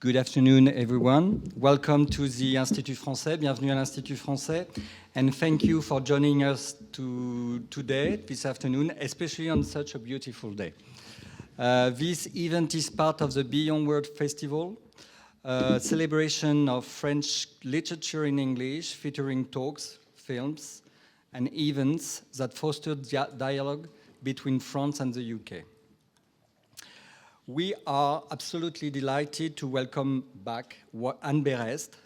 Good afternoon, everyone. Welcome to the Institut Français. Bienvenue à l'Institut Français. And thank you for joining us today, this afternoon, especially on such a beautiful day. This event is part of the Beyond Word Festival, a celebration of French literature in English, featuring talks, films, and events that foster dialogue between France and the UK. We are absolutely delighted to welcome back Anne Berest.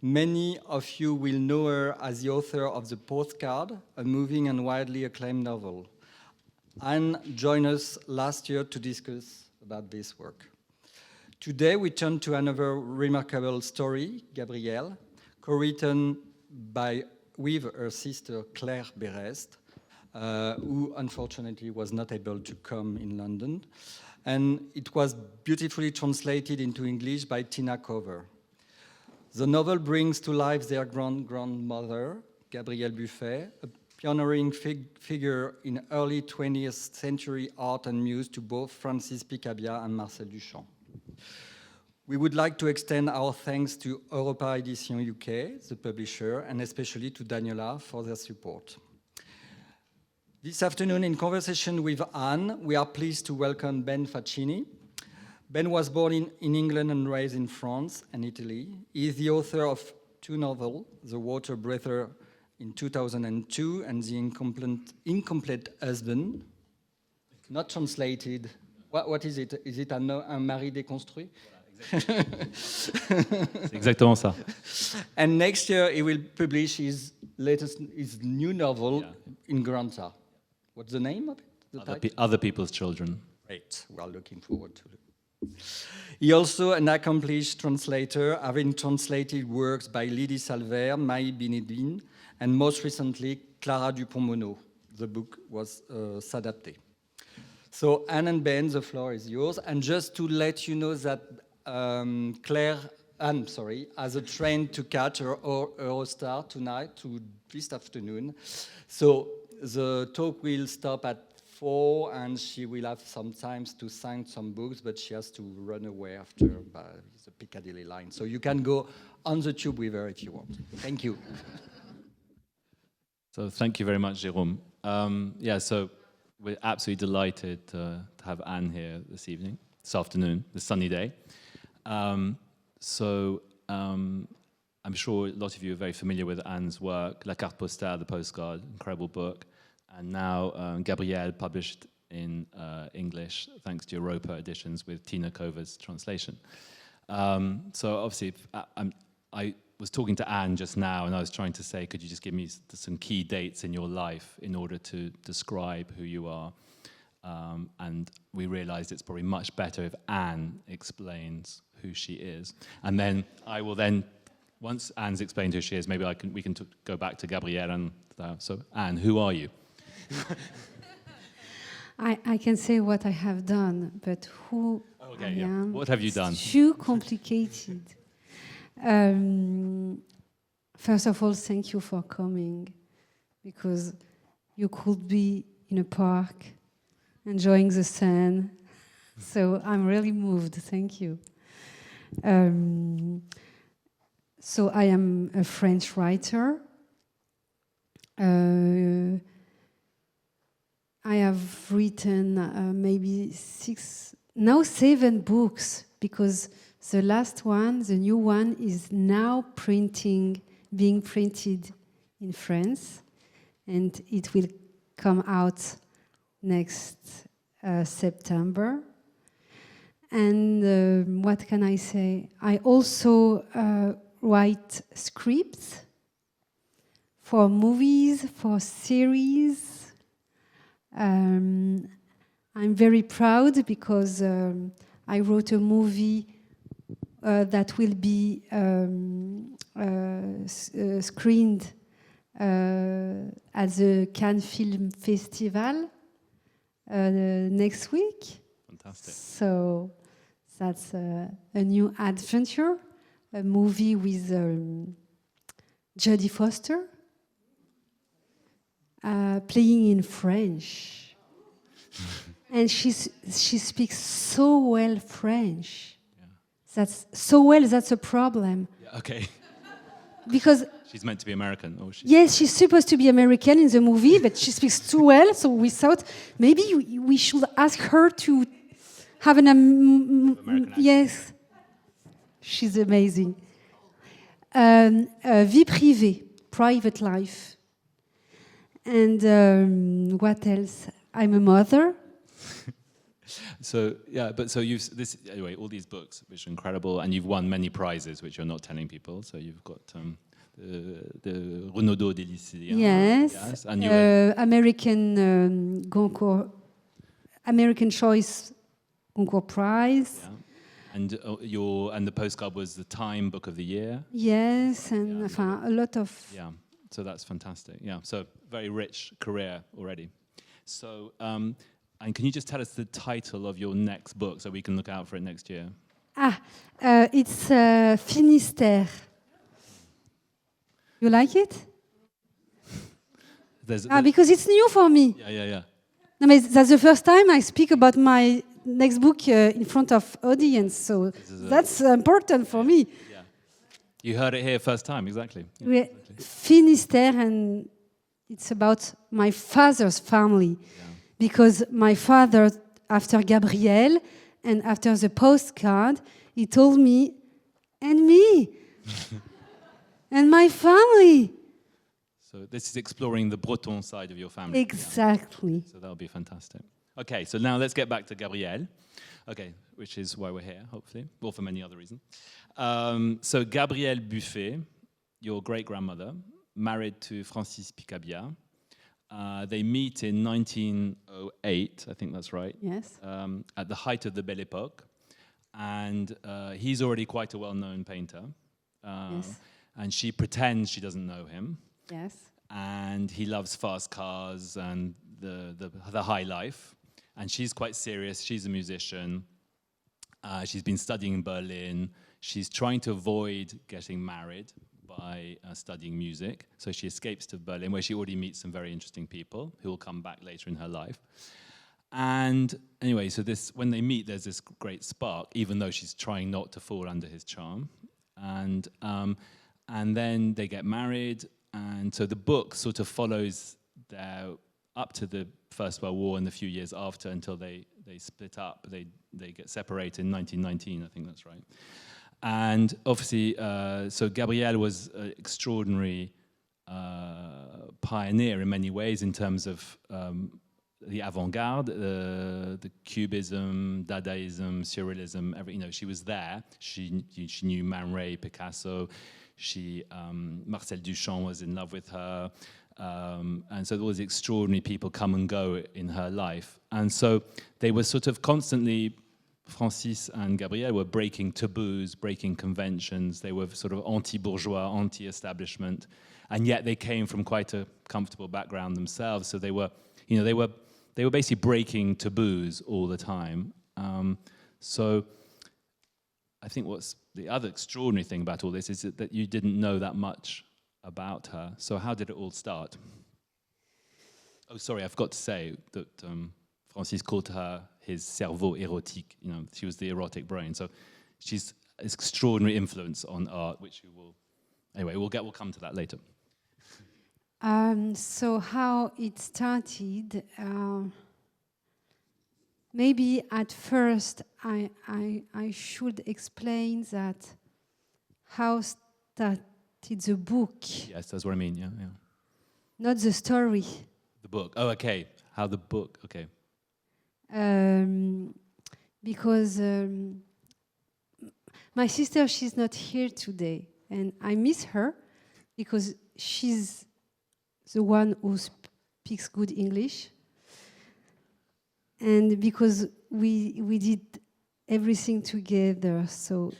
Many of you will know her as the author of the Postcard, a moving and widely acclaimed novel. Anne joined us last year to discuss about this work. Today we turn to another remarkable story, Gabriële, co-written with her sister Claire Berest, who unfortunately was not able to come in London. And it was beautifully translated into English by Tina Cover. The novel brings to life their grandmother, Gabriële Buffet, a pioneering figure in early 20th century art and muse to both Francis Picabia and Marcel Duchamp. We would like to extend our thanks to Europa Edition UK, the publisher, and especially to Daniela for their support. This afternoon, in conversation with Anne, we are pleased to welcome Ben Faccini. Ben was born in England and raised in France and Italy. He is the author of two novels, The Water Breather in 2002 and The Incomplete Husband. Not translated. What is it? Is it un mari déconstruit? C'est exactement ça. And next year, he will publish his new novel in Granta. What's the name of it? Other People's Children. Great, we are looking forward to it. He also an accomplished translator, having translated works by Lydie Salver, Maï Binedine, and most recently, Clara Dupont-Moreau. The book was S'adapter. So, Anne and Ben, the floor is yours. And just to let you know that Anne has a train to catch her Eurostar tonight, this afternoon. So, the talk will stop at 4, and she will have some time to sign some books, but she has to run away after by the Piccadilly line. So you can go on the tube with her if you want. Thank you. So thank you very much, Jérôme. So we're absolutely delighted to have Anne here this afternoon, this sunny day. I'm sure a lot of you are very familiar with Anne's work, La Carte Postale, the Postcard, incredible book, and now Gabriële, published in English, thanks to Europa Editions with Tina Cover's translation. So obviously, I was talking to Anne just now, and I was trying to say, could you just give me some key dates in your life in order to describe who you are? And we realized it's probably much better if Anne explains who she is. And then I will once Anne's explained who she is, maybe we can go back to Gabriële. And so, Anne, who are you? I can say what I have done, but who I am, what have you done? It's too complicated. First of all, thank you for coming, because you could be in a park enjoying the sun. So I'm really moved. Thank you. So I am a French writer. I have written maybe 7 books, because the last one, the new one, is now being printed in France, and it will come out next September. And what can I say? I also write scripts for movies, for series. I'm very proud because I wrote a movie that will be screened at the Cannes Film Festival next week. Fantastic. So that's a new adventure, a movie with Jodie Foster playing in French. And she speaks so well French. That's so well. That's a problem. Yeah, okay. Because She's meant to be American, or she? yes, she's supposed to be American in the movie, but she speaks too well. So we thought maybe we should ask her to have an American accent. yes. She's amazing. Vie privée, private life, and what else? I'm a mother. So yeah, but so you've anyway. All these books, which are incredible, and you've won many prizes, which you're not telling people. So you've got the Renaudot des lycéens. Yes. And you American Goncourt, American Choice Goncourt Prize. yeah. And the postcard was the Time Book of the Year. Yes, and enfin, a lot of. Yeah. So that's fantastic. Yeah. So very rich career already. So. And can you just tell us the title of your next book so we can look out for it next year? It's Finistère. You like it? Because it's new for me. Yeah. No, but that's the first time I speak about my next book in front of audience, so that's important for me. Yeah. You heard it here first time, exactly. Yeah, exactly. Finistère, and it's about my father's family. Yeah. Because my father, after Gabriële and after the postcard, he told me, and me, and my family. So this is exploring the Breton side of your family. Exactly. Yeah. So that'll be fantastic. Okay, so now let's get back to Gabriële. Okay, which is why we're here, hopefully, or for many other reasons. So Gabriële Buffet, your great-grandmother, married to Francis Picabia. They meet in 1908, I think that's right. Yes. At the height of the Belle Époque. And he's already quite a well-known painter. Yes. And she pretends she doesn't know him. Yes. And he loves fast cars and the high life. And she's quite serious. She's a musician. She's been studying in Berlin. She's trying to avoid getting married by studying music. So she escapes to Berlin, where she already meets some very interesting people who will come back later in her life. And anyway, so when they meet, there's this great spark, even though she's trying not to fall under his charm. And then they get married. And so the book sort of follows their up to the First World War and the few years after, until they split up. They get separated in 1919, I think that's right. And obviously, so Gabriële was an extraordinary pioneer in many ways in terms of the avant-garde, the Cubism, Dadaism, Surrealism. She was there. She knew Man Ray, Picasso. Marcel Duchamp was in love with her. And so there was extraordinary people come and go in her life. And so they were sort of constantly, Francis and Gabriële were breaking taboos, breaking conventions. They were sort of anti-bourgeois, anti-establishment, and yet they came from quite a comfortable background themselves. So they were basically breaking taboos all the time. So I think what's the other extraordinary thing about all this is that you didn't know that much about her. So how did it all start? Oh, sorry, I forgot to say that Francis called her his cerveau érotique. She was the erotic brain. So she's an extraordinary influence on art, which you will. Anyway, we'll come to that later. So how it started? Maybe at first I should explain that how started the book. Yes, that's what I mean. Yeah. Not the story. The book. Oh, okay. How the book. Okay. Because my sister, she's not here today, and I miss her because she's the one who speaks good English, and because we did everything together. So,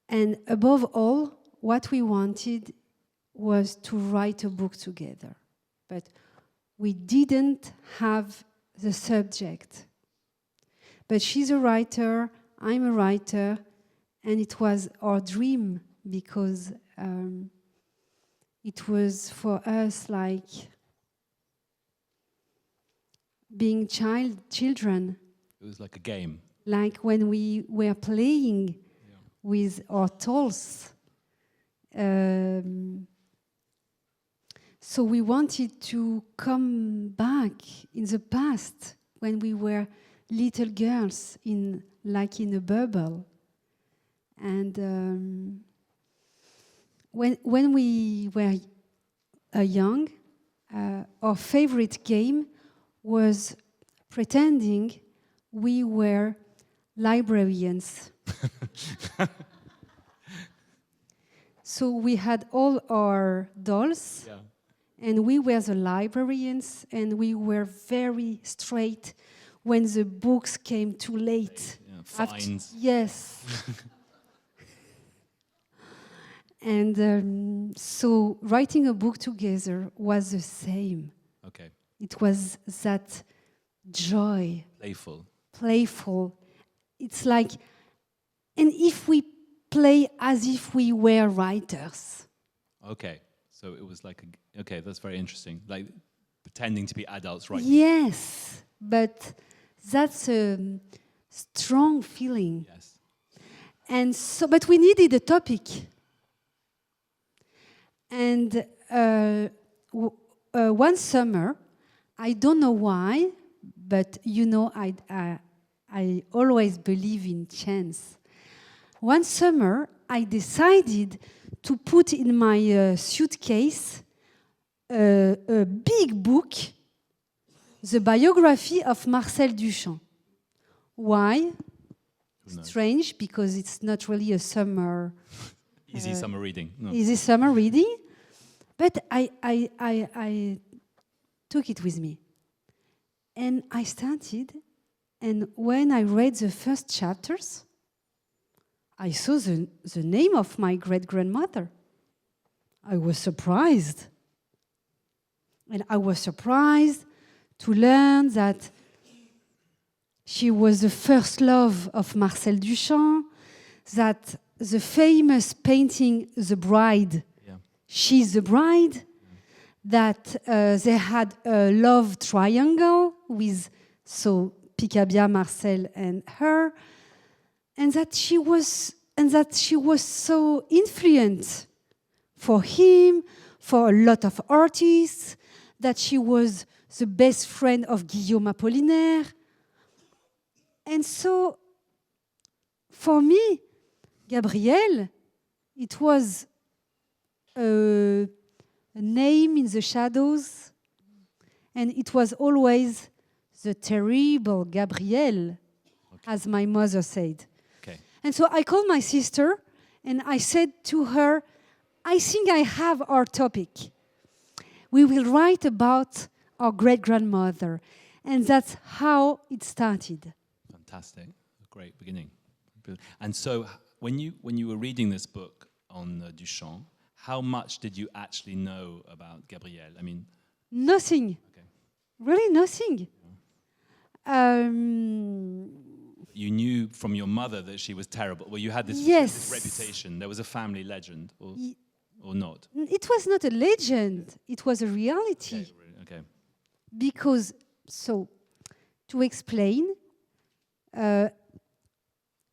and above all, what we wanted was to write a book together, but we didn't have the subject. But she's a writer, I'm a writer, and it was our dream because it was for us like being children. It was like a game. Like when we were playing with our dolls. So we wanted to come back in the past when we were little girls like in a bubble. And when we were young, our favorite game was pretending we were librarians. So we had all our dolls, and we were the librarians, and we were very straight when the books came too late. Fines. Yes. And so writing a book together was the same. Okay. It was that joy. Playful. It's like, and if we play as if we were writers. Okay. So it was like, okay, that's very interesting. Like pretending to be adults, right? Yes, but that's a strong feeling. Yes. And so, but we needed a topic. And one summer, I don't know why, but you know, I always believe in chance. One summer, I decided to put in my suitcase a big book, the biography of Marcel Duchamp. Why? Strange, because it's not really a summer... Easy summer reading. No. Easy summer reading. But I took it with me. And I started, and when I read the first chapters, I saw the name of my great-grandmother. I was surprised. And I was surprised to learn that she was the first love of Marcel Duchamp, that the famous painting, The Bride, She's the Bride, that they had a love triangle with Picabia, Marcel, and her, and that she was so influent for him, for a lot of artists, that she was the best friend of Guillaume Apollinaire. And so, for me, Gabriële, it was a name in the shadows, and it was always the terrible Gabriële, as my mother said. Okay. And so I called my sister, and I said to her, I think I have our topic. We will write about our great-grandmother. And that's how it started. Fantastic. Great beginning. And so when you were reading this book on Duchamp, how much did you actually know about Gabriële? I mean... Nothing. Okay. Really nothing. You knew from your mother that she was terrible. Well, you had this, yes. this reputation. There was a family legend, or not? It was not a legend. It was a reality. Okay. Because, so, to explain,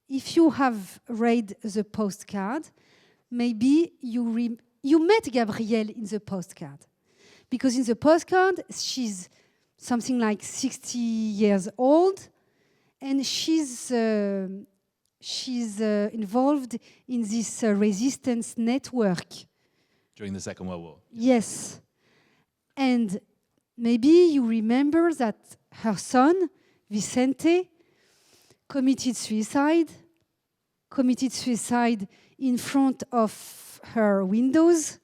if you have read the Postcard, maybe you met Gabriële in the Postcard. Because in the Postcard, she's something like 60 years old, and she's involved in this resistance network. During the Second World War? Yes. And maybe you remember that her son, Vicente, committed suicide in front of her windows.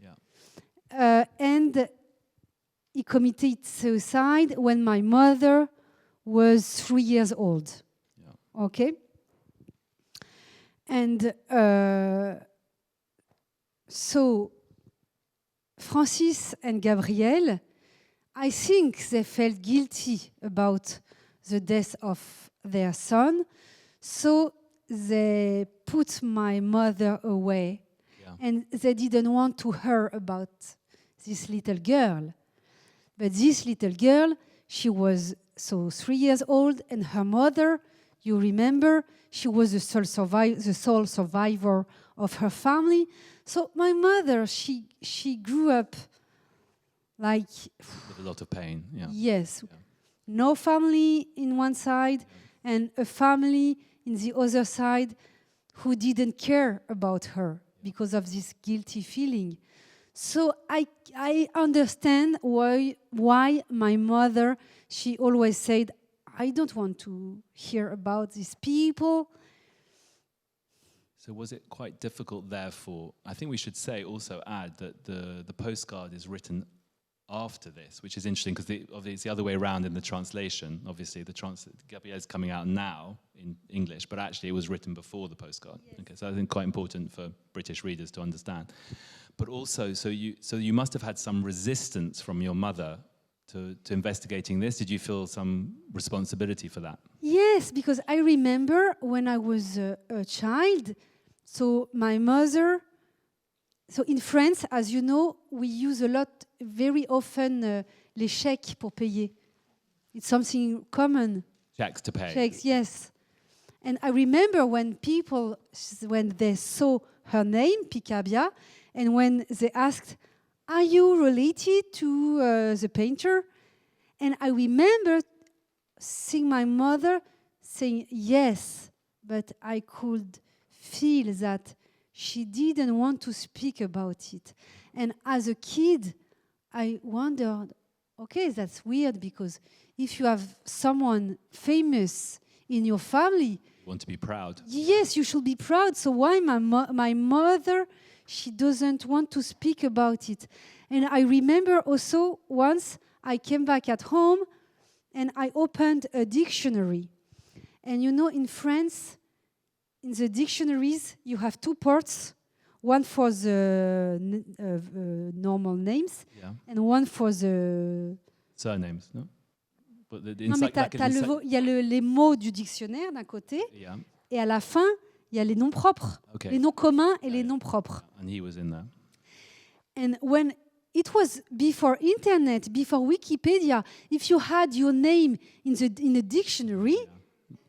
Yeah. And he committed suicide when my mother was 3 years old. Yeah. Okay? And so Francis and Gabriële, I think they felt guilty about the death of their son, so they put my mother away, and they didn't want to hear about this little girl. But this little girl, she was 3 years old, and her mother You remember, she was the sole survivor of her family. So my mother, she grew up like... With a lot of pain, yeah. Yes. Yeah. No family in one side and a family in the other side who didn't care about her because of this guilty feeling. So I understand why my mother, she always said, I don't want to hear about these people. So was it quite difficult, therefore? I think we should add that the postcard is written after this, which is interesting because it's the other way around in the translation. Obviously, Gabrielle is coming out now in English, but actually it was written before the postcard. Yes. Okay, so I think quite important for British readers to understand. But also, so you must have had some resistance from your mother to investigating this. Did you feel some responsibility for that? Yes, because I remember when I was a child, so my mother... So in France, as you know, we use very often les chèques pour payer. It's something common. Checks to pay. Checks, yes. And I remember when they saw her name, Picabia, and when they asked, are you related to the painter? And I remember seeing my mother saying yes, but I could feel that she didn't want to speak about it. And as a kid, I wondered, okay, that's weird because if you have someone famous in your family... You want to be proud. Yes, you should be proud. So why my mother, she doesn't want to speak about it? And I remember also once I came back at home and I opened a dictionary. And you know, in France... In the dictionaries, you have two parts, one for the normal names and one for the... Surnames, no? Non, mais il y a les mots du dictionnaire d'un côté, et à la fin, il y a les noms propres, les noms communs et les noms propres. And he was in there. And when it was before internet, before Wikipedia, if you had your name in a dictionary...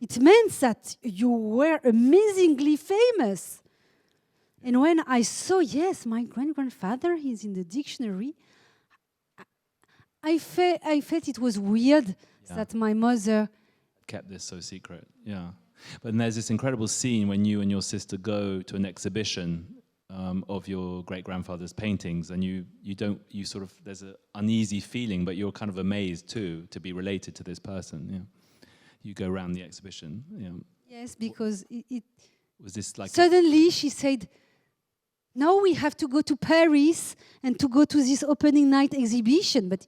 It meant that you were amazingly famous. And when I saw, yes, my grandfather is in the dictionary, I felt it was weird that my mother kept this so secret. Yeah. But there's this incredible scene when you and your sister go to an exhibition of your great-grandfather's paintings, and there's an uneasy feeling, but you're kind of amazed too to be related to this person. Yeah. You go around the exhibition. Yeah. Yes, because it was this like suddenly she said, now we have to go to Paris and to go to this opening night exhibition, but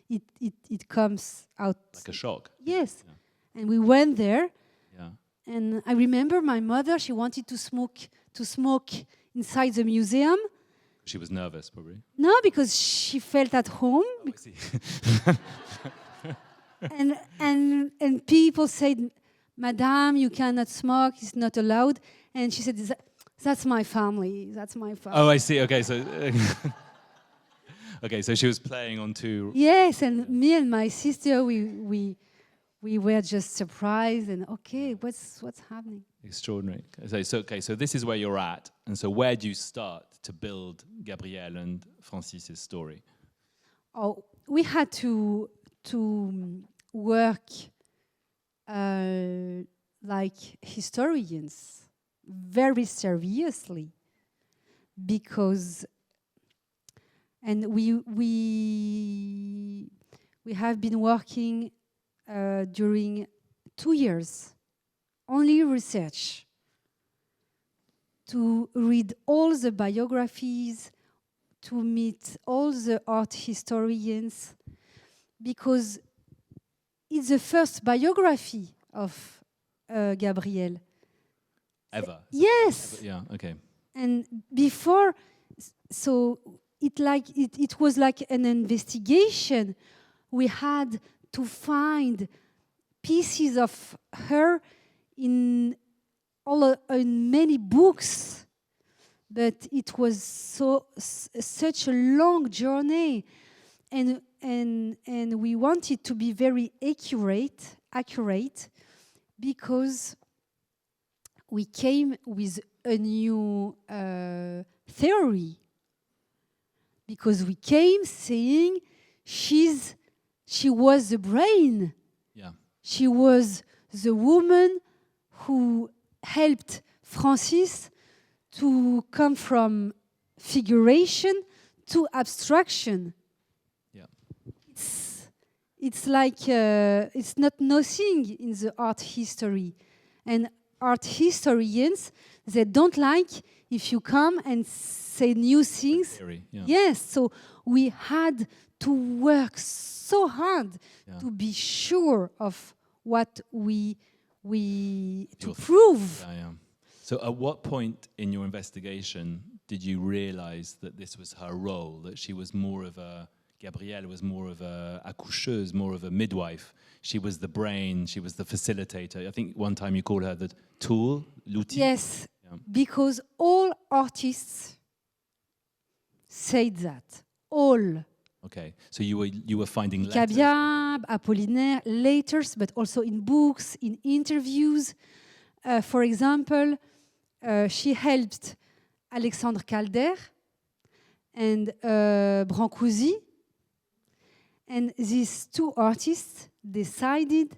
it comes out like a shock. Yes. Yeah. And we went there. Yeah. And I remember my mother, she wanted to smoke inside the museum. She was nervous, probably. No, because she felt at home. Oh, I see. And people said, Madame, you cannot smoke, it's not allowed. And she said, that's my family, that's my family. Oh, I see, okay, so... okay, so she was playing on two... Yes, and me and my sister, we were just surprised and, okay, what's happening? Extraordinary. So this is where you're at. And so where do you start to build Gabrielle and Francis's story? Oh, we had to work like historians very seriously because we have been working during 2 years only research to read all the biographies, to meet all the art historians, because it's the first biography of Gabrielle. Ever? Yes. Ever, yeah, okay. And before, so it was like an investigation. We had to find pieces of her in many books, but it was such a long journey, and we wanted to be very accurate, because we came with a new theory. Because we came saying she was the brain. Yeah. She was the woman who helped Francis to come from figuration to abstraction. Yeah. It's like it's not nothing in the art history. And art historians, they don't like if you come and say new things. Theory, yeah. Yes, so we had to work so hard to be sure of what we to prove. Yeah, yeah. So at what point in your investigation did you realize that this was her role, that she was more of a, Gabriële was more of a accoucheuse, more of a midwife? She was the brain, she was the facilitator. I think one time you called her the tool, l'outil. Yes, Yeah. because all artists said that. All. Okay, so you were finding letters. Picabia, Apollinaire, letters, but also in books, in interviews. For example, she helped Alexandre Calder and Brancusi. And these two artists decided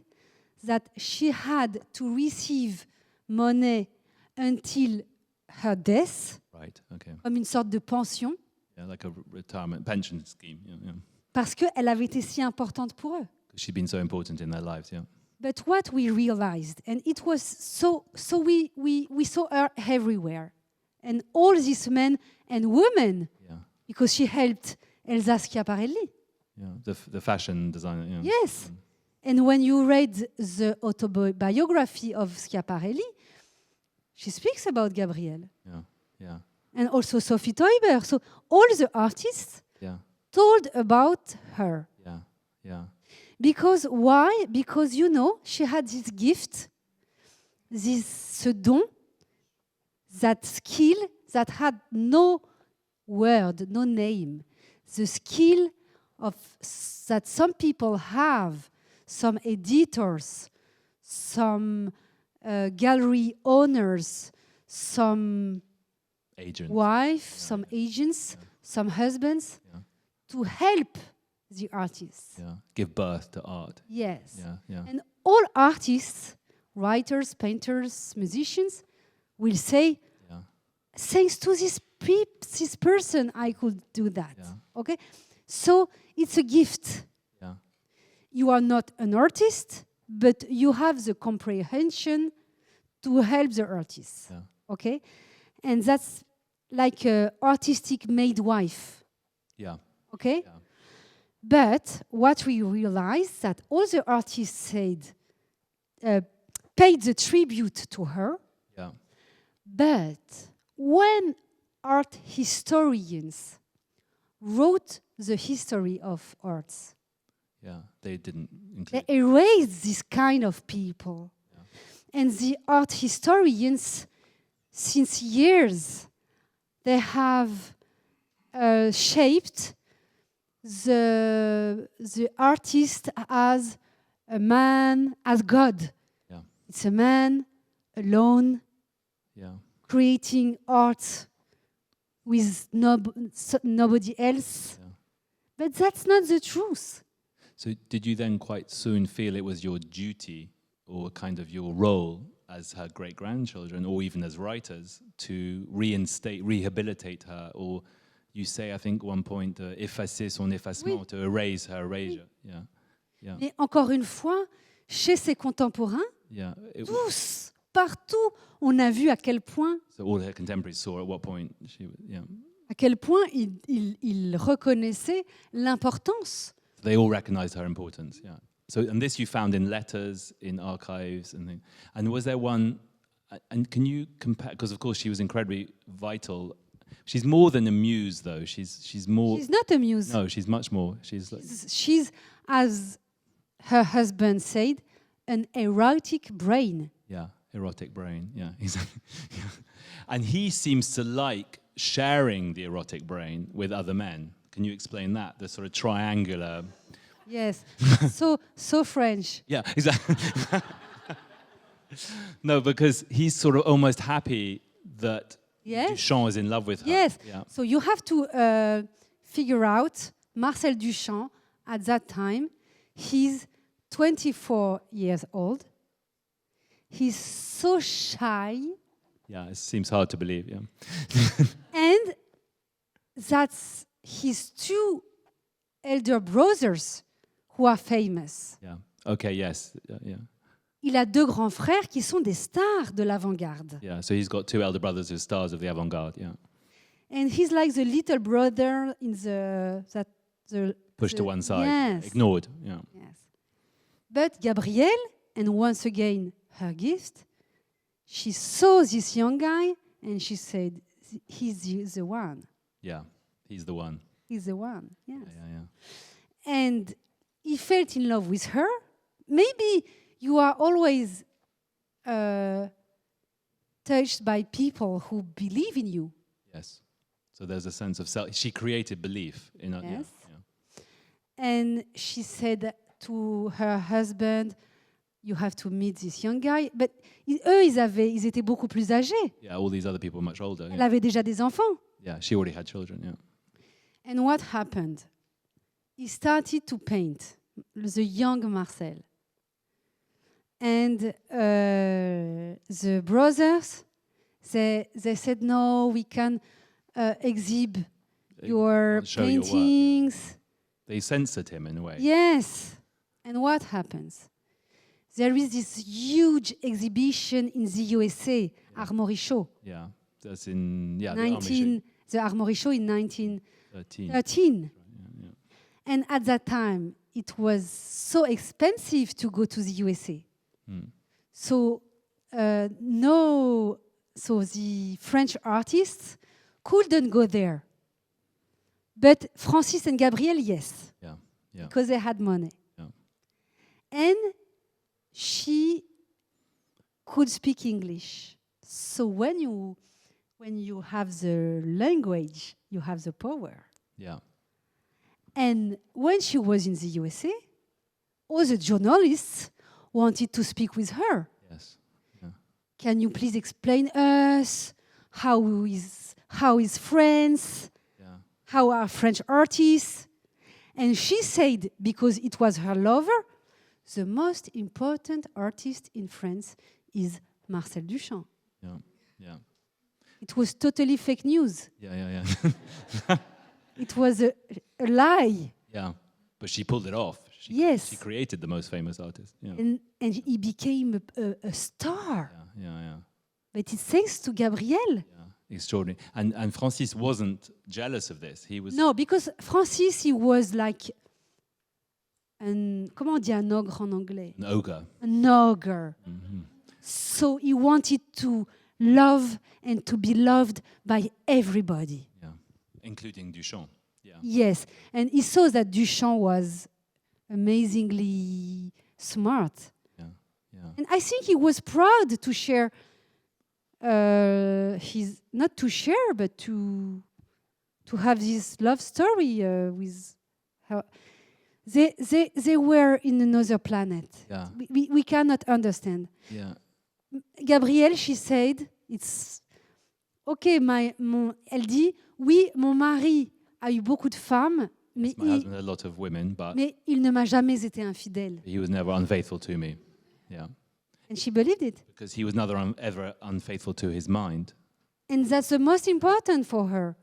that she had to receive money until her death, Right, okay. comme une sorte de pension, Yeah, like a retirement pension scheme. Yeah, yeah. parce qu'elle avait été si importante pour eux. She'd been so important in their lives, yeah. But what we realized, and it was so we saw her everywhere, and all these men and women, Yeah, because she helped Elsa Schiaparelli. yeah. The fashion designer, yeah. Yes, and when you read the autobiography of Schiaparelli, she speaks about Gabriële, Yeah, yeah, and also Sophie Teuber. So all the artists yeah, told about her. yeah, yeah. Because why? Because, you know, she had this gift, ce don, that skill that had no word, no name. The skill of that some people have, some editors, some gallery owners, some Agent. wife, some agents, some husbands, to help the artists. Yeah, give birth to art. Yes. Yeah, yeah. And all artists, writers, painters, musicians, will say, Yeah. thanks to this person, I could do that. Yeah. Okay? So it's a gift. Yeah. You are not an artist, but you have the comprehension to help the artist. Yeah. Okay? And that's like an artistic midwife. Yeah. Okay? Yeah. But what we realized that all the artists said, paid the tribute to her. Yeah. But when art historians wrote the history of arts, Yeah. They didn't include. they erased this kind of people. Yeah. And the art historians, since years, they have shaped the artist as a man, as God. Yeah. It's a man alone, Yeah. creating art with nobody else. Yeah. But that's not the truth. So did you then quite soon feel it was your duty or kind of your role as her great-grandchildren or even as writers to rehabilitate her, or you say, I think, one point, effacer son effacement, Oui. to erase her erasure. Yeah. Yeah. Mais encore une fois, chez ses contemporains, Yeah. tous, partout, on a vu à quel point So all her contemporaries saw at what point she was, yeah. à quel point ils reconnaissaient l'importance. They all recognized her importance, yeah. So, and this you found in letters, in archives, and things. And was there one, and can you compare, because of course she was incredibly vital. She's more than a muse, though. She's more. She's not a muse. No, she's much more. She's like, She's, as her husband said, an erotic brain. yeah, erotic brain, yeah, exactly. Yeah. And he seems to like sharing the erotic brain with other men. Can you explain that? The sort of triangular. Yes, so French. Yeah, exactly. No, because he's sort of almost happy that Yes. Duchamp is in love with her. Yes. Yeah. So you have to figure out Marcel Duchamp at that time. He's 24 years old. He's so shy. Yeah, it seems hard to believe, yeah. And that's his two elder brothers who are famous. Yeah. Okay, yes. Yeah. Il a deux grands frères qui sont des stars de l'avant-garde. Yeah, so he's got two elder brothers who are stars of the avant-garde, yeah. And he's like the little brother in the Pushed to one side, yes. ignored, yeah. Yes. But Gabrielle, and once again her gift, she saw this young guy and she said, he's the one. Yeah, he's the one. He's the one, yes. Yeah. And he felt in love with her. Maybe you are always touched by people who believe in you. Yes. So there's a sense of self. She created belief in her. Yes. Yeah. And she said to her husband, you have to meet this young guy. But eux, ils étaient beaucoup plus âgés. Yeah, all these other people were much older. Elle Yeah. avait déjà des enfants. Yeah, she already had children, yeah. And what happened? He started to paint the young Marcel. And the brothers, they said, no, we can exhibit your show your work, yeah. paintings. They censored him in a way. Yes. And what happens? There is this huge exhibition in the USA, Armory Show. Yeah, that's in the Armory Show in 1913. 13. Yeah. And at that time, it was so expensive to go to the USA. So the French artists couldn't go there. But Francis and Gabrielle, yes. Yeah. Because they had money. Yeah. And she could speak English. So when you have the language, you have the power. Yeah. And when she was in the USA, all the journalists wanted to speak with her. Yes. Yeah. Can you please explain us how is France? Yeah. How are French artists? And she said, because it was her lover, the most important artist in France is Marcel Duchamp. Yeah. It was totally fake news. Yeah. It was a lie. Yeah. But she pulled it off. Yes. She created the most famous artist. Yeah. And he became a star. Yeah. But it's thanks to Gabrielle. Yeah. Extraordinary. And Francis wasn't jealous of this. He was. No, because Francis, he was like comment on dit un ogre en anglais? An ogre. An ogre. Mm-hmm. So he wanted to love and to be loved by everybody. Yeah. Including Duchamp. Yeah. Yes. And he saw that Duchamp was amazingly smart. Yeah. And I think he was proud to share not to share, but to have this love story with her. They were in another planet. Yeah. We cannot understand. Yeah. Gabrielle, she said, it's okay. Elle dit, oui, mon mari a eu beaucoup de femmes, mais My husband had a lot of women, but il ne m'a jamais été infidèle. he was never unfaithful to me. Yeah. And she believed it. Because he was never ever unfaithful to his mind. And that's the most important for her.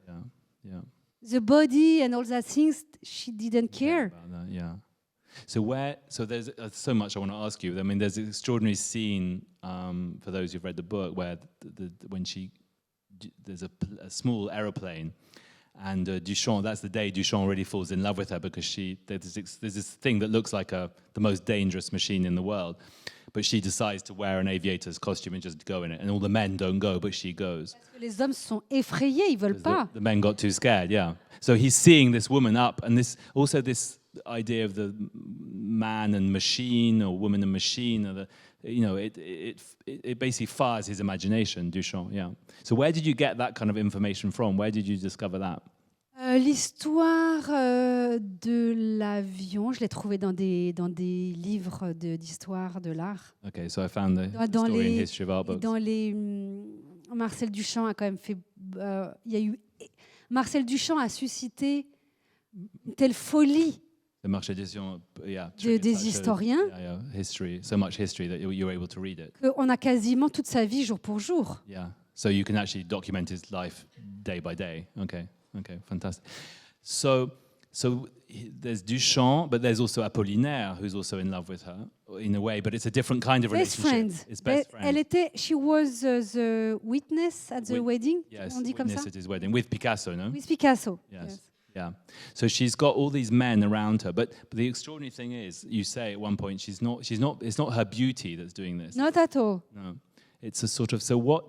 Yeah. The body and all that things, she didn't care. About that, yeah. So there's so much I want to ask you. I mean, there's an extraordinary scene for those who've read the book where there's a small aeroplane, and Duchamp. That's the day Duchamp really falls in love with her, because there's this thing that looks like the most dangerous machine in the world, but she decides to wear an aviator's costume and just go in it, and all the men don't go, but she goes. Parce que les hommes sont effrayés, ils veulent pas. The men got too scared, yeah. So he's seeing this woman up, and this idea of the man and machine, or woman and machine, or it basically fires his imagination, Duchamp, yeah. So where did you get that kind of information from? Where did you discover that? L'histoire De l'avion, je l'ai trouvé dans des livres d'histoire de l'art. Okay, so I found the Dans story and les, history of art books. dans les, Marcel Duchamp a quand même fait. Il y a eu. Marcel Duchamp a suscité une telle folie The Marché d'édition, des historiens history, so much history that you're able to read it. qu'on a quasiment toute sa vie jour pour jour. Yeah, so you can actually document his life day by day. Okay, fantastic. So there's Duchamp, but there's also Apollinaire, who's also in love with her in a way, but it's a different kind of Best relationship. friends. It's best friend. Elle était. She was the witness at the wedding. Yes, On dit comme witness ça. at his wedding with Picasso, no? With Picasso. Yes. Yeah. So she's got all these men around her, but the extraordinary thing is, you say at one point, it's not her beauty that's doing this. Not at all. No. It's a sort of, so what,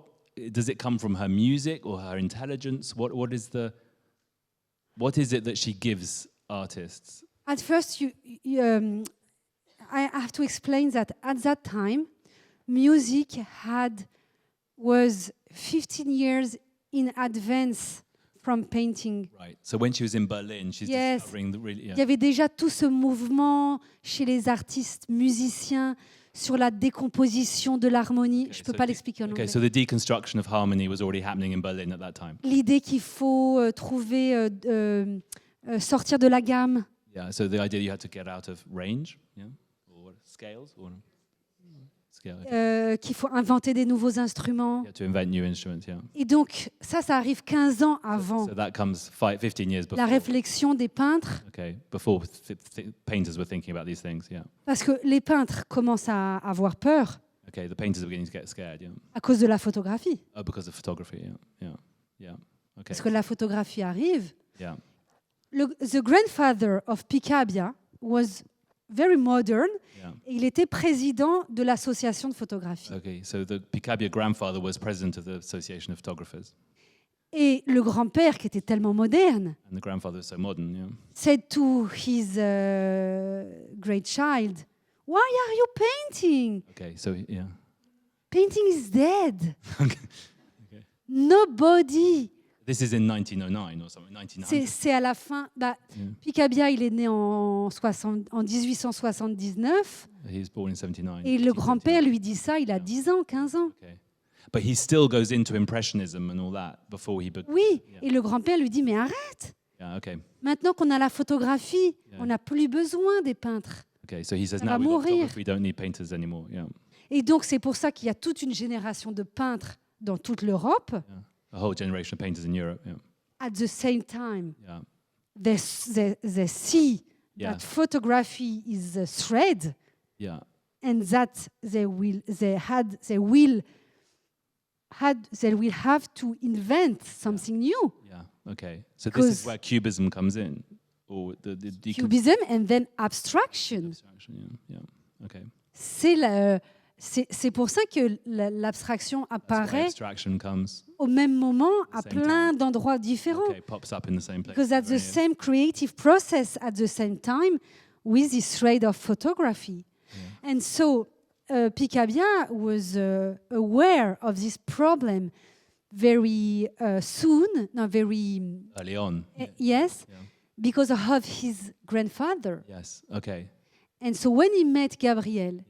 does it come from her music or her intelligence? What is it that she gives artists? At first, I have to explain that at that time, music was 15 years in advance from painting. Right. So when she was in Berlin, she's discovering the really. Yeah. Il y avait déjà tout ce mouvement chez les artistes musiciens sur la décomposition de l'harmonie. Je peux pas l'expliquer en anglais. Okay, so the deconstruction of harmony was already happening in Berlin at that time. L'idée qu'il faut sortir de la gamme. Yeah, so the idea you had to get out of range, yeah, or scales, or scale. Qu'il faut inventer des nouveaux instruments. You had to invent new instruments, yeah. Et donc, ça arrive 15 ans avant So that comes 15 years before. la réflexion des peintres. Okay, before painters were thinking about these things, yeah. Parce que les peintres commencent à avoir peur Okay, the painters are beginning to get scared, yeah. à cause de la photographie. Oh, because of photography, yeah. Okay. Parce que la photographie arrive. Yeah. The grandfather of Picabia was very modern. Yeah. Et il était président de l'association de photographie. Okay, so the Picabia grandfather was president of the Association of Photographers. Et le grand-père, qui était tellement moderne, And the grandfather was so modern, yeah. said to his great child, "Why are you painting? Okay, so yeah. Painting is dead. Okay. Nobody." This is in 1909 or something, 1900. C'est à la fin. Picabia, il est né en 1879. He was born in 79. Et le grand-père lui dit ça, il a 10 ans, 15 ans. Okay. But he still goes into impressionism and all that before he Oui, et le grand-père lui dit, mais arrête. Yeah, okay. Maintenant qu'on a la photographie, on n'a plus besoin des peintres. Okay, so he says Ça now va mourir. we don't need painters anymore. Yeah. Et donc c'est pour ça qu'il y a toute une génération de peintres dans toute l'Europe. Yeah. A whole generation of painters in Europe. Yeah. At the same time, Yeah. they see Yeah. that photography is a thread, Yeah. and that they will have to invent something new. Yeah. Okay. So this is where cubism comes in, or the Cubism and then abstraction. abstraction. Yeah. Okay. C'est pour ça que l'abstraction That's why apparaît abstraction comes. au même moment à Same plein time. d'endroits différents. Okay, pops up in the same place. Because at the same creative process at the same time with this thread of photography. Yeah. And so Picabia was aware of this problem very early on. Yes, Yeah. because of his grandfather. Yes. Okay. And so when he met Gabriële,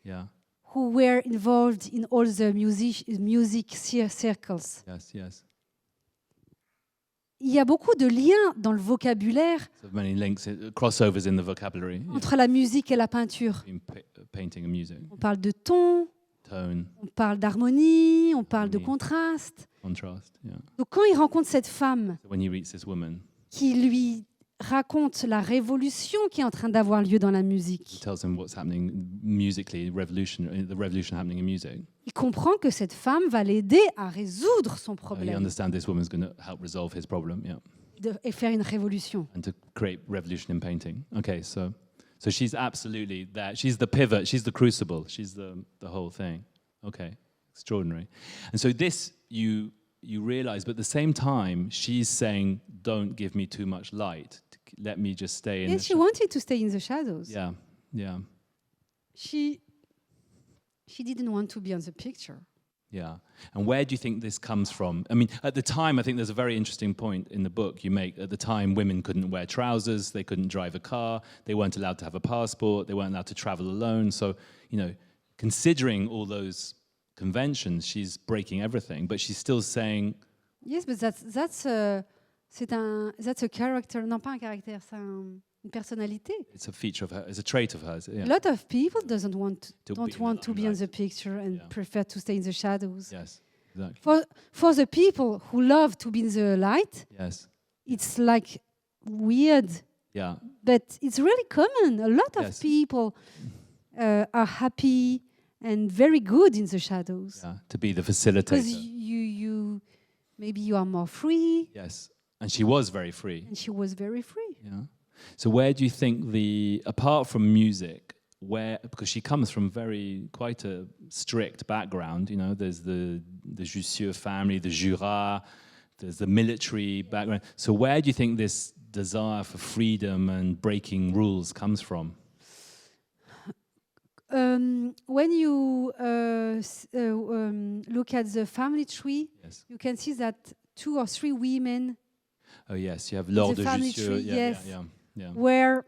Yeah. who were involved in all the music circles, Yes. il y a beaucoup de liens dans le vocabulaire So many links, crossovers in the vocabulary entre la musique et la peinture. between painting and music. On parle de ton, Tone, on parle d'harmonie, on parle de contraste. contrast. Yeah. Donc quand il rencontre cette femme So when he meets this woman, qui lui raconte la révolution qui est en train d'avoir lieu dans la he musique, tells him what's happening musically, the revolution happening in music. il comprend que cette femme va l'aider à résoudre son He problème understands this woman's going to help resolve his problem, yeah, et faire une révolution. and to create revolution in painting. Okay, so she's absolutely there. She's the pivot. She's the crucible. She's the whole thing. Okay, extraordinary. And so this you realize, but at the same time, she's saying, "Don't give me too much light. Let me just stay in." Yes, she wanted to stay in the shadows. Yeah. She didn't want to be on the picture. Yeah. And where do you think this comes from? I mean, at the time, I think there's a very interesting point in the book you make. At the time, women couldn't wear trousers, they couldn't drive a car, they weren't allowed to have a passport, they weren't allowed to travel alone. So, you know, considering all those conventions, she's breaking everything, but she's still saying... Yes, but that's a character, non pas un caractère, c'est une personnalité. It's a feature of her, it's a trait of hers. Yeah. A lot of people don't want to be in the picture and prefer to stay in the shadows. Yes, exactly. For the people who love to be in the light, yes, it's like weird. Yeah. But it's really common. A lot of people are happy and very good in the shadows. Yeah, to be the facilitator. Because you maybe you are more free. Yes, and she was very free. And she was very free. Yeah. So where do you think apart from music, because she comes from quite a strict background, you know, there's the Jussieu family, the Jura, there's the military background. So where do you think this desire for freedom and breaking rules comes from? When you look at the family tree, you can see that 2 or 3 women. Oh yes, you have Laure de Jussieu. Were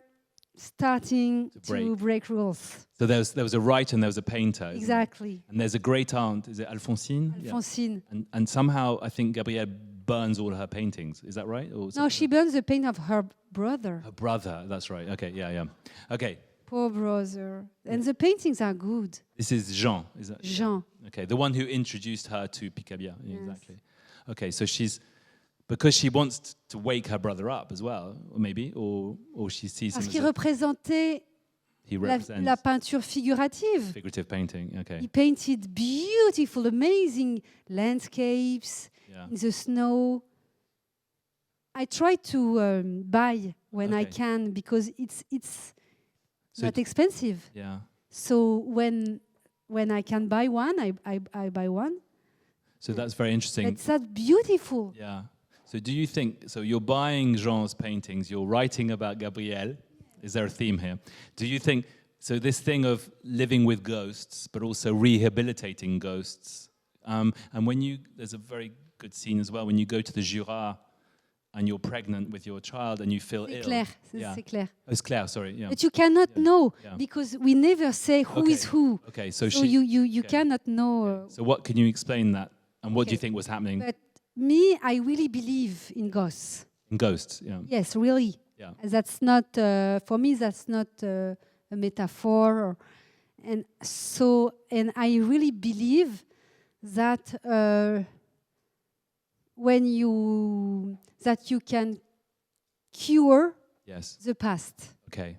starting to break rules. So there was a writer and there was a painter. Exactly. And there's a great aunt, is it Alphonsine? Alphonsine. Yeah. And somehow I think Gabrielle burns all her paintings. Is that right? Or no, she burns the painting of her brother. Her brother, that's right. Okay, yeah. Okay. Poor brother. And the paintings are good. This is Jean, is that? Jean. Okay, the one who introduced her to Picabia. Yes. Exactly. Okay, so because she wants to wake her brother up as well, or maybe, or she sees him. Parce qu'il représentait la peinture figurative. Figurative painting, okay. He painted beautiful, amazing landscapes in the snow. I try to buy when I can because it's not expensive. Yeah. So when I can buy one, I buy one. So that's very interesting. It's that beautiful. Yeah. So do you think, so you're buying Jean's paintings, you're writing about Gabrielle. Is there a theme here? Do you think, so this thing of living with ghosts, but also rehabilitating ghosts, and there's a very good scene as well, when you go to the Jura and you're pregnant with your child and you feel ill. Claire, c'est Claire. Oh, it's Claire, sorry. Yeah. But you cannot know because we never say who is who. Okay, so you cannot know. So what can you explain that? And what do you think was happening? But me, I really believe in ghosts. In ghosts, yeah. Yes, really. Yeah. That's not for me. That's not a metaphor, and I really believe that you can cure the past. Okay,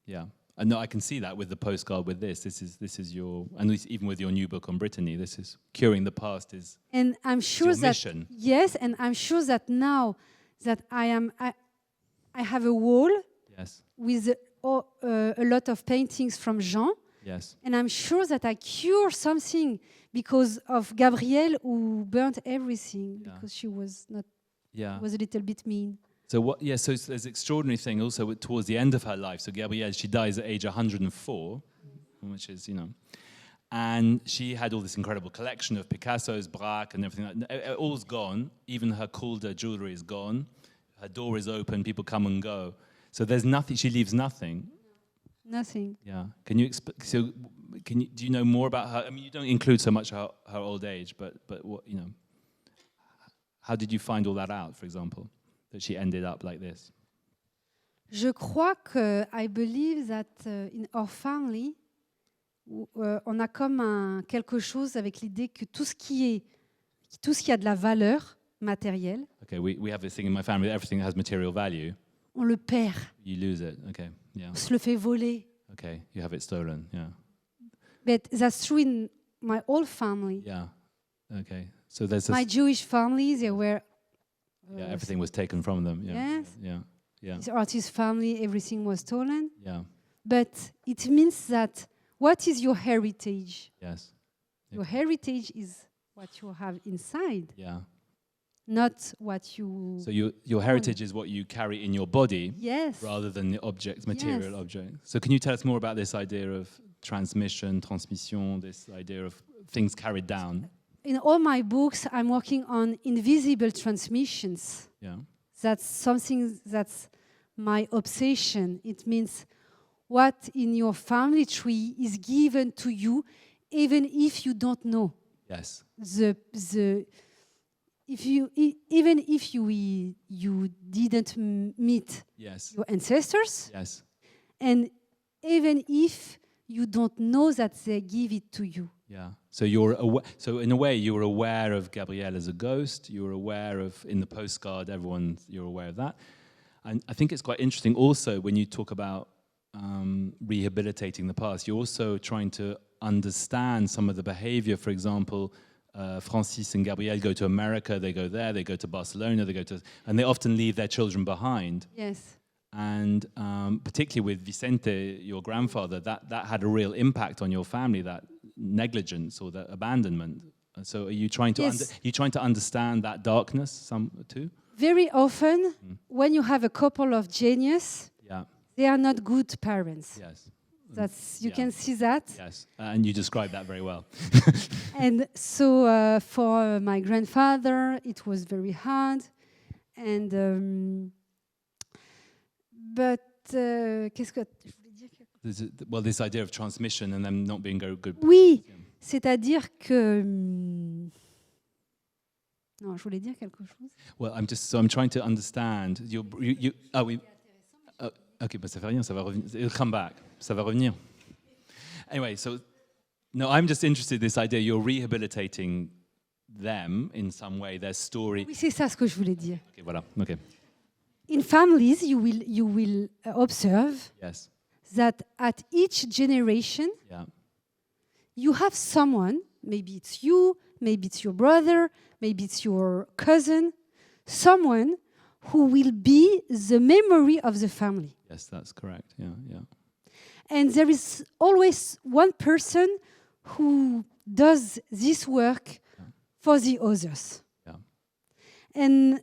yeah. And no, I can see that with the postcard. With this is your, and even with your new book on Brittany, this is curing the past is. And I'm sure that mission. Yes, and I'm sure that now that I have a wall with a lot of paintings from Jean. Yes. And I'm sure that I cure something because of Gabrielle who burnt everything because she was not. Yeah. Was a little bit mean. So so there's an extraordinary thing also towards the end of her life. So Gabrielle, she dies at age 104, which is, you know, and she had all this incredible collection of Picasso's, Braque, and everything. All's gone. Even her Calder jewelry is gone. Her door is open. People come and go. So there's nothing. She leaves nothing. Nothing. Yeah. Can you do you know more about her? I mean, you don't include so much her old age, but what, you know, how did you find all that out, for example? That she ended up like this? Je crois que I believe that in our family, on a comme quelque chose avec l'idée que tout ce qui a de la valeur matérielle. Okay, we have this thing in my family that everything that has material value. On le perd. You lose it. Okay, yeah. On se le fait voler. Okay, you have it stolen. Yeah. But that's true in my whole family. Yeah. Okay. So there's my Jewish family. They were. Everything was taken from them. Yeah. Yes. Yeah. The artist family, everything was stolen. Yeah. But it means that what is your heritage? Yes. Your heritage is what you have inside. Yeah. Not what you. So your heritage is what you carry in your body. Yes. Rather than the objects, material objects. So can you tell us more about this idea of transmission, this idea of things carried down? in all my books, I'm working on invisible transmissions. Yeah. That's something that's my obsession. It means what in your family tree is given to you, even if you don't know. Yes. Even if you didn't meet Yes. your ancestors, Yes. and even if you don't know that they give it to you. Yeah. So so in a way, you were aware of Gabrielle as a ghost. You were aware of in the postcard. You're aware of that. And I think it's quite interesting. Also, when you talk about rehabilitating the past, you're also trying to understand some of the behavior. For example, Francis and Gabrielle go to America. They go there. They go to Barcelona. And they often leave their children behind. Yes. And particularly with Vicente, your grandfather, that had a real impact on your family, that negligence or that abandonment. So are you trying to understand that darkness too? Very often, when you have a couple of genius, they are not good parents. Yes. You can see that. Yes, and you describe that very well. And so for my grandfather, it was very hard. And but qu'est-ce que je voulais dire? Well, this idea of transmission and them not being very good. Oui, c'est-à-dire que non, je voulais dire quelque chose. Well, I'm trying to understand. Oui. Ok, bah ça fait rien, ça va revenir. It'll come back. Ça va revenir. Anyway, no, I'm just interested in this idea. You're rehabilitating them in some way, their story. Oui, c'est ça ce que je voulais dire. Okay, voilà. Okay. In families, you will observe that at each generation, you have someone, maybe it's you, maybe it's your brother, maybe it's your cousin, someone who will be the memory of the family. Yes, that's correct. Yeah. And there is always one person who does this work for the others. Yeah. And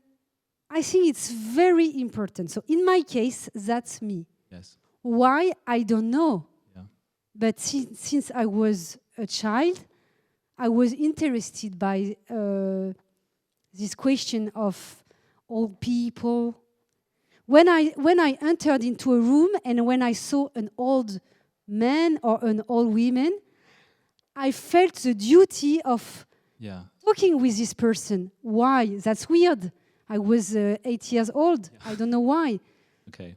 I think it's very important. So in my case, that's me. Yes. Why? I don't know. Yeah. But since I was a child, I was interested by this question of old people. When I entered into a room and when I saw an old man or an old woman, I felt the duty of talking with this person. Why? That's weird. I was 8 years old. I don't know why. Okay.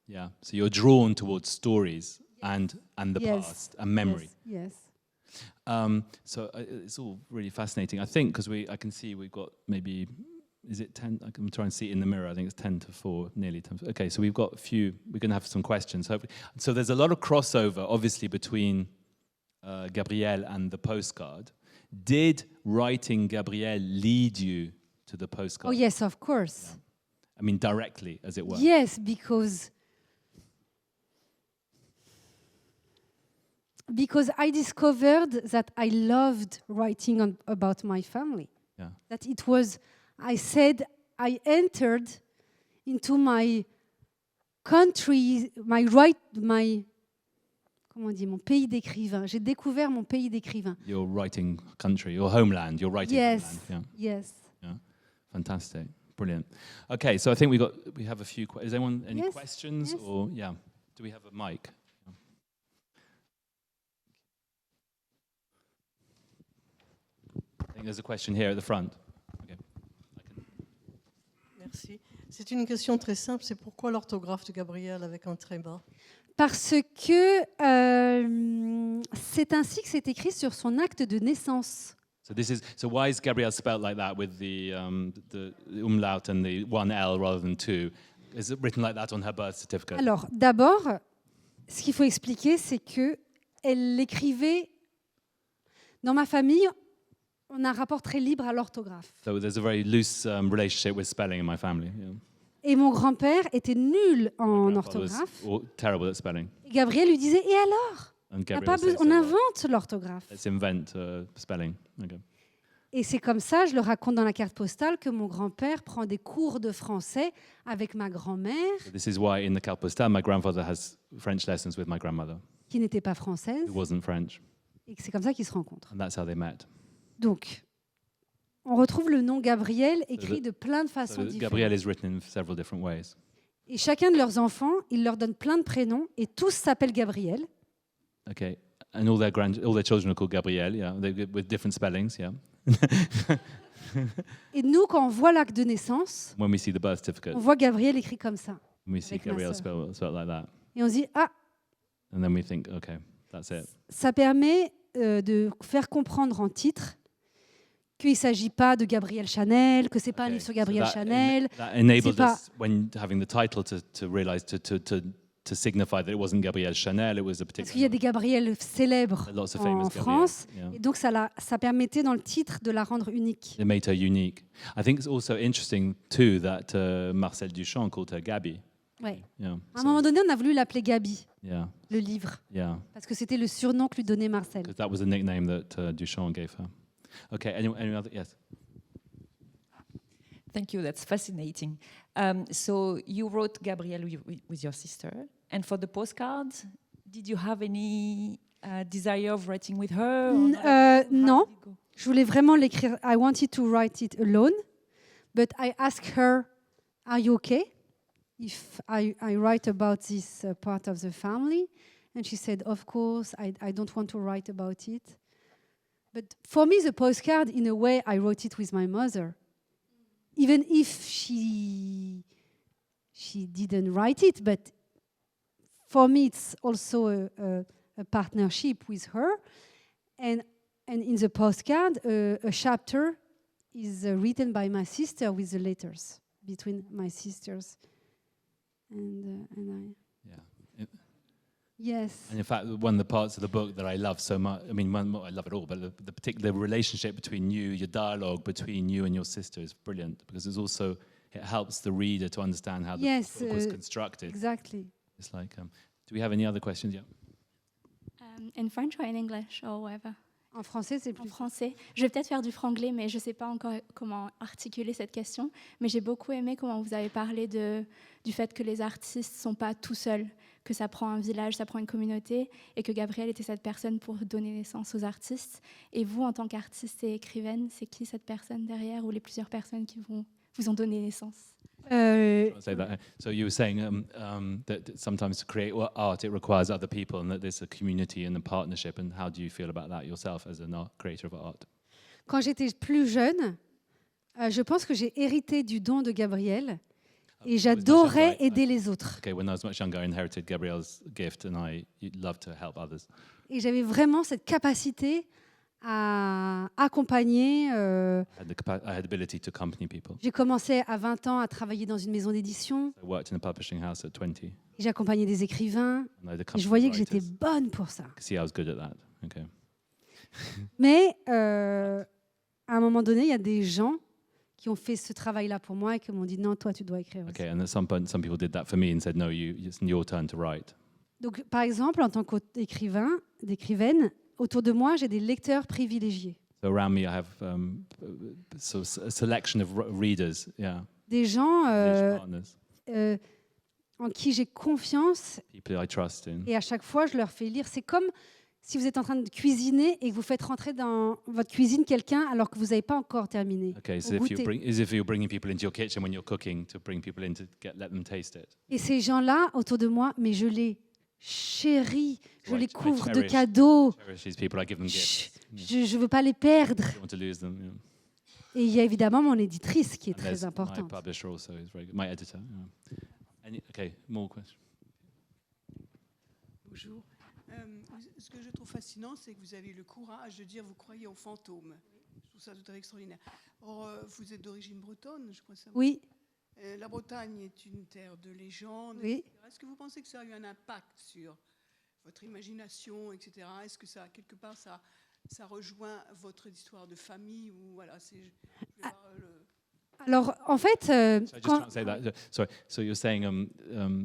Yeah. So you're drawn towards stories and the past and memory. Yes. So it's all really fascinating. I think because I can see we've got maybe, is it 10? I can try and see it in the mirror. I think it's 10 to 4, nearly 10. Okay, so we've got a few. We're going to have some questions, hopefully. So there's a lot of crossover, obviously, between Gabrielle and the postcard. Did writing Gabrielle lead you to the postcard? Oh, yes, of course. Yeah. I mean, directly, as it were. Yes, because I discovered that I loved writing about my family. Yeah. That it was, I said, I entered into my country, comment on dit, mon pays d'écrivain. J'ai découvert mon pays d'écrivain. Your writing country, your homeland, your writing homeland. Yeah. Yes. Yeah. Fantastic. Brilliant. Okay, so I think we have a few questions. Is anyone any questions? Yes. Or do we have a mic? I think there's a question here at the front. Okay. Merci. C'est une question très simple. C'est pourquoi l'orthographe de Gabrielle avec un trait bas? Parce que c'est ainsi que c'est écrit sur son acte de naissance. So why is Gabrielle spelled like that with the umlaut and the one L rather than two? Is it written like that on her birth certificate? Alors, d'abord, ce qu'il faut expliquer, c'est que elle l'écrivait. Dans ma famille, on a un rapport très libre à l'orthographe. So there's a very loose relationship with spelling in my family. Yeah. Et mon grand-père était nul en orthographe. Terrible at spelling. Et Gabrielle lui disait, et alors? On invente l'orthographe. Let's invent spelling. Okay. Et c'est comme ça, je le raconte dans la carte postale, que mon grand-père prend des cours de français avec ma grand-mère. So this is why in the carte postale, my grandfather has French lessons with my grandmother. Qui n'était pas française. Who wasn't French. Et c'est comme ça qu'ils se rencontrent. And that's how they met. Donc, on retrouve le nom Gabriel écrit de plein de façons So différentes. Gabrielle is written in several different ways. Et chacun de leurs enfants, ils leur donnent plein de prénoms et tous s'appellent Gabriel. Okay, and all their children are called Gabrielle, yeah, with different spellings, yeah. Et nous, quand on voit l'acte de naissance, When we see the birth certificate, on voit Gabriel écrit comme ça. we see avec ma Gabrielle sœur. spelled like that, Et on se dit, ah, and then we think, okay, that's it. ça permet de faire comprendre en titre qu'il ne s'agit pas de Gabrielle Chanel, que ce n'est pas un Okay, livre sur so Gabrielle Chanel. that enabled C'est pas- us, when having the title, to realize, to signify that it wasn't Gabrielle Chanel, it was a Parce qu'il y a particular. des Gabrielles célèbres Lots of en famous France. Gabrielle, yeah. Et donc, ça permettait dans le titre de la rendre unique. It made her unique. I think it's also interesting too that Marcel Duchamp called her Gabby. Ouais. Yeah. À un moment donné, on a voulu l'appeler Gabi, Yeah. le livre, Yeah. parce que c'était le surnom que lui donnait Marcel. Because that was a nickname that Duchamp gave her. Okay. Any other? Yes. Thank you. That's fascinating. So you wrote Gabrielle with your sister, and for the postcard, did you have any desire of writing with her? Or not? How non. did it go? Je voulais vraiment l'écrire. I wanted to write it alone, but I asked her, "Are you okay if I write about this part of the family?" And she said, "Of course. I don't want to write about it." But for me, the postcard, in a way, I wrote it with my mother, even if she didn't write it. But for me, it's also a partnership with her, and in the postcard, a chapter is written by my sister with the letters between my sisters and I. Yeah. Yes. And in fact, one of the parts of the book that I love so much, I mean, I love it all, but the particular relationship between you, your dialogue between you and your sister is brilliant because it helps the reader to understand how the Yes, book was constructed. Exactly. It's like, do we have any other questions? Yeah. In French or in English or whatever? En français, c'est En plus. français. Je vais peut-être faire du franglais, mais je ne sais pas encore comment articuler cette question. Mais j'ai beaucoup aimé comment vous avez parlé du fait que les artistes ne sont pas tout seuls, que ça prend un village, ça prend une communauté, et que Gabrielle était cette personne pour donner naissance aux artistes. Et vous, en tant qu'artiste et écrivaine, c'est qui cette personne derrière ou les plusieurs personnes qui vous ont donné naissance? I'll say that. So you were saying that sometimes to create art, it requires other people and that there's a community and a partnership. And how do you feel about that yourself as a creator of art? Quand j'étais plus jeune, je pense que j'ai hérité du don de Gabrielle et j'adorais aider les autres. Okay, when I was much younger, I inherited Gabrielle's gift and I loved to help others. Et j'avais vraiment cette capacité à accompagner. I had the ability to accompany people. J'ai commencé à 20 ans à travailler dans une maison d'édition. I worked in a publishing house at 20. J'ai accompagné des écrivains. And I'd Et accompany je voyais que j'étais writers. bonne pour ça. I could see I was good at that. Okay. Mais à un moment donné, il y a des gens qui ont fait ce travail-là pour moi et qui m'ont dit non, toi, tu dois écrire aussi. Okay, and at some point, some people did that for me and said, no, it's your turn to write. Donc, par exemple, en tant d'écrivaine, autour de moi, j'ai des lecteurs privilégiés. So around me, I have a selection of readers, yeah, Des gens partners, en qui j'ai confiance people I trust in. et à chaque fois, je leur fais lire. C'est comme si vous êtes en train de cuisiner et que vous faites rentrer dans votre cuisine quelqu'un alors que vous n'avez pas encore terminé. Okay, so au if you goûter. as if you're bringing people into your kitchen when you're cooking to bring people in to let them taste it. Et ces gens-là, autour de moi, mais je les chéris, je les I couvre de cherish- cadeaux. Cherish these people, I give them Chut, gifts. Yeah. je ne veux pas les perdre. I don't want to lose them. Yeah. Et il y a évidemment mon éditrice qui est And très there's my importante. publisher also is very good. My editor. Yeah. Okay, more questions. Bonjour. Ce que je trouve fascinant, c'est que vous avez le courage de dire vous croyez aux fantômes. Je trouve ça tout à fait extraordinaire. Or, vous êtes d'origine bretonne, je crois. Oui, La Bretagne est une terre de légendes. oui. etc. Est-ce que vous pensez que ça a eu un impact sur votre imagination, etc. Est-ce que ça, quelque part, ça rejoint votre histoire de famille ou voilà, je vais voir Alors, en fait, So I just quand- trying to say that. Sorry. So you're saying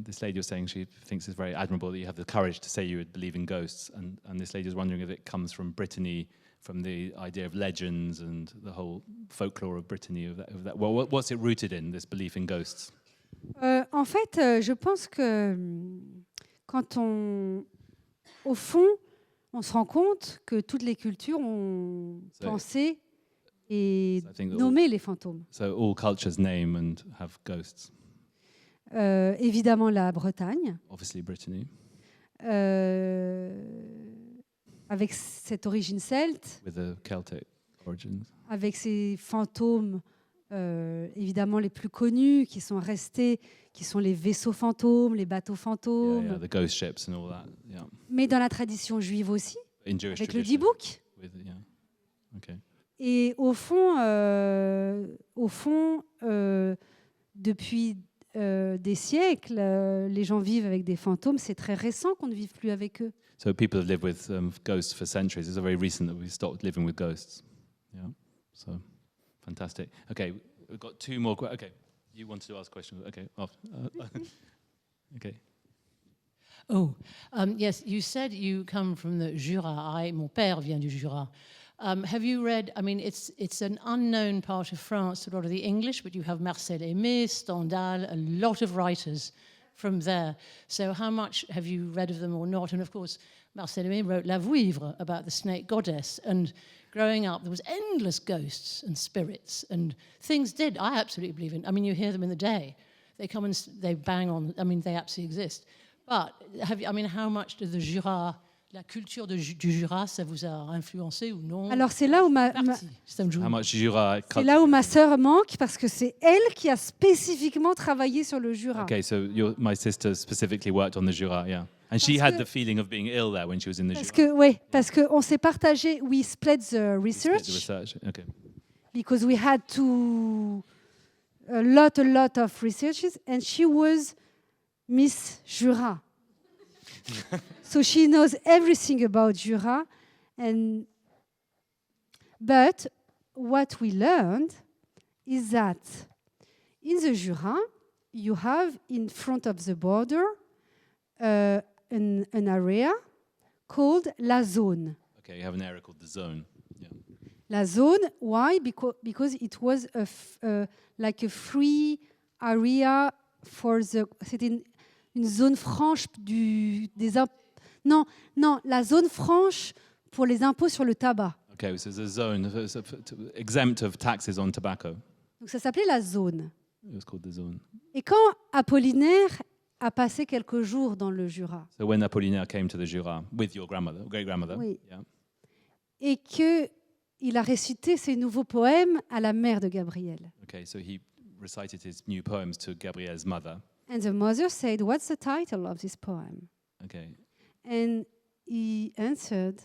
this lady, you're saying she thinks it's very admirable that you have the courage to say you would believe in ghosts, and this lady is wondering if it comes from Brittany, from the idea of legends and the whole folklore of Brittany. Of that. Well, what's it rooted in? This belief in ghosts. en fait, je pense que quand au fond, on se rend compte que toutes les cultures ont So- pensé et So I think that nommer les fantômes. So all cultures name and have ghosts. Évidemment la Bretagne, Obviously Brittany, avec cette origine celte, with the Celtic origins. avec ces fantômes évidemment les plus connus qui sont restés, qui sont les vaisseaux fantômes, les bateaux fantômes, Yeah, the ghost ships and all that. Yeah. mais dans la tradition juive aussi, In Jewish avec le tradition. dibouk. Yeah. Okay. Et au fond, depuis des siècles, les gens vivent avec des fantômes. C'est très récent qu'on ne vive plus avec eux. So people have lived with ghosts for centuries. It's very recent that we stopped living with ghosts. Yeah. So fantastic. Okay, we've got two more. Okay, you wanted to ask questions. Okay. Okay. Oh, yes, you said you come from the Jura. Mon père vient du Jura. Have you read, I mean, it's an unknown part of France to a lot of the English, but you have Marcel Aimé, Stendhal, a lot of writers from there. So how much have you read of them or not? And of course, Marcel Aimé wrote La Vouivre about the snake goddess. And growing up, there was endless ghosts and spirits and things I absolutely believe in. I mean, you hear them in the day. They come and they bang on, I mean, they absolutely exist. But, how much does the Jura, la culture du Jura, ça vous a influencé ou non? Alors c'est là où How much Jura c'est là où ma sœur manque parce que c'est elle qui a spécifiquement travaillé sur le Jura. Okay, so my sister specifically worked on the Jura, yeah. And she had the feeling of being ill there when she was in the Jura. Parce que on s'est partagé, we split the research. The research, okay. Because we had to a lot of researches, and she was Miss Jura. So she knows everything about Jura, but what we learned is that in the Jura, you have in front of the border an area called la zone. Okay, you have an area called the zone. Yeah. La zone, why? Because it was like a free area for the. C'était une zone franche la zone franche pour les impôts sur le tabac. Okay, so it's a zone exempt of taxes on tobacco. Donc ça s'appelait la zone. It was called the zone. Et quand Apollinaire a passé quelques jours dans le Jura. So when Apollinaire came to the Jura with your great-grandmother, oui. Yeah. Et qu'il a récité ses nouveaux poèmes à la mère de Gabriële. Okay, so he recited his new poems to Gabrielle's mother. And the mother said, "What's the title of this poem?" Okay. And he answered,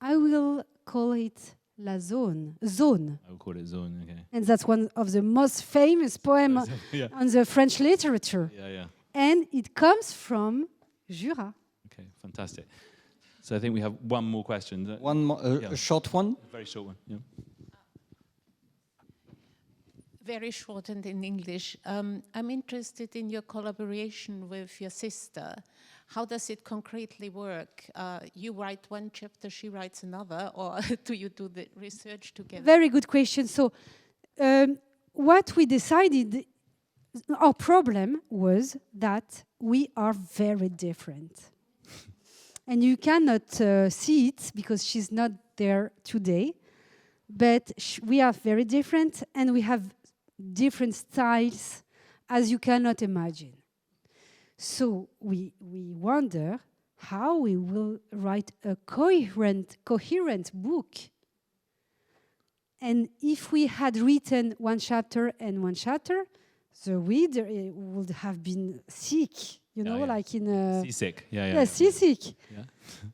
"I will call it La Zone." Zone. I will call it Zone, okay. And that's one of the most famous poems Yeah. on the French literature. Yeah. And it comes from Jura. Okay, fantastic. So I think we have one more question. One more, Yeah. a short one. A very short one, yeah. Very short and in English. I'm interested in your collaboration with your sister. How does it concretely work? You write one chapter, she writes another, or do you do the research together? Very good question. So what we decided, our problem was that we are very different. And you cannot see it because she's not there today. But we are very different and we have different styles as you cannot imagine. So we wonder how we will write a coherent book. And if we had written one chapter and one chapter, the reader would have been sick, like in seasick. Yeah, seasick. Yeah.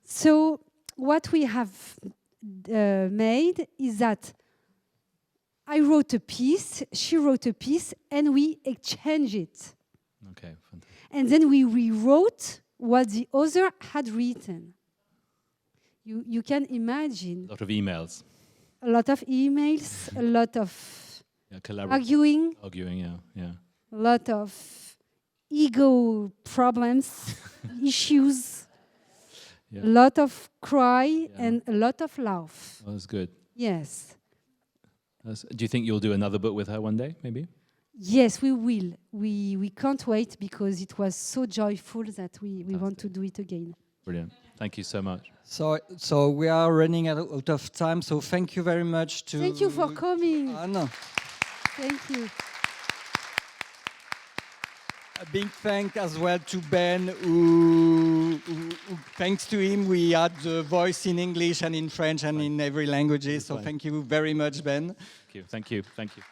So what we have made is that I wrote a piece, she wrote a piece, and we exchanged it. Okay, fantastic. And then we rewrote what the other had written. You can imagine. A lot of emails. A lot of emails, a lot of arguing, yeah. A lot of ego problems, issues, a lot of cry, and a lot of laugh. Well, that's good. Yes. Do you think you'll do another book with her one day, maybe? Yes, we will. We can't wait because it was so joyful that we want to do it again. Brilliant. Thank you so much. So we are running out of time. So thank you very much to. Thank you for coming. Anne. Thank you. A big thank as well to Ben, who thanks to him, we had the voice in English and in French and in every language. So thank you very much, Ben. Thank you. Thank you. Thank you.